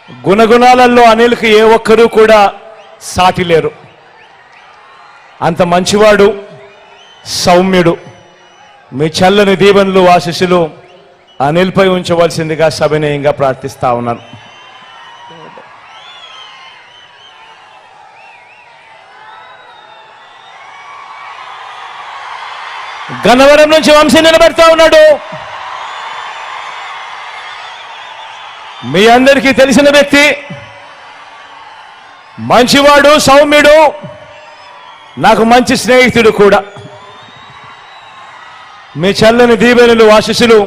గుణగుణాలలో అనిల్కి ఏ ఒక్కరూ కూడా సాటి లేరు. అంత మంచివాడు, సౌమ్యుడు. మీ చల్లని దీవెనలు ఆశీస్సులు అనిల్పై ఉంచవలసిందిగా సవినయంగా ప్రార్థిస్తా ఉన్నాను. గన్నవరం నుంచి వంశీ నిలబెడతా ఉన్నాడు. మీ అందరికీ తెలిసిన వ్యక్తి, మంచివాడు, సౌమ్యుడు, నాకు మంచి స్నేహితుడు కూడా. మీ చల్లని దీవెనలు ఆశీస్సులు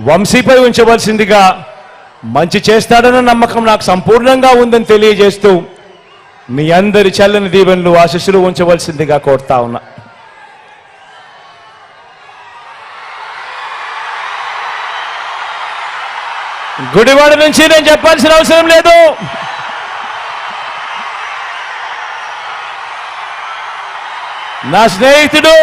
వంశీపై ఉంచవలసిందిగా, మంచి చేస్తాడన్న నమ్మకం నాకు సంపూర్ణంగా ఉందని తెలియజేస్తూ మీ అందరి చల్లని దీవెనలు ఆశీస్సులు ఉంచవలసిందిగా కోరుతా ఉన్నా. గుడివాడ నుంచి నేను చెప్పాల్సిన అవసరం లేదు. నా స్నేహితుడు,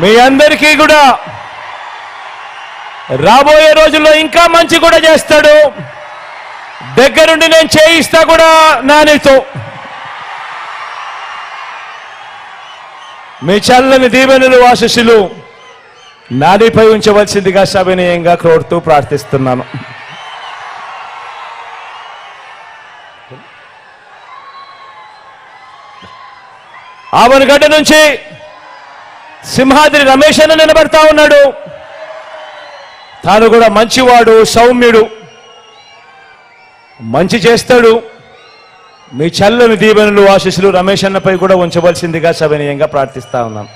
మీ అందరికీ కూడా రాబోయే రోజుల్లో ఇంకా మంచి కూడా చేస్తాడు. దగ్గరుండి నేను చేయిస్తా కూడా నానితో. మీ చల్లని దీవెనలు ఆశీస్సులు నానిపై ఉంచవలసిందిగా సవినయంగా కోరుతూ ప్రార్థిస్తున్నాను. ఆవనగడ్డ నుంచి సింహాద్రి రమేష్ అన్న నిలబడతా ఉన్నాడు. తాను కూడా మంచివాడు, సౌమ్యుడు, మంచి చేస్తాడు. మీ చల్లని దీవెనలు ఆశీస్సులు రమేష్ అన్నపై కూడా ఉంచవలసిందిగా సవినయంగా ప్రార్థిస్తా ఉన్నాను.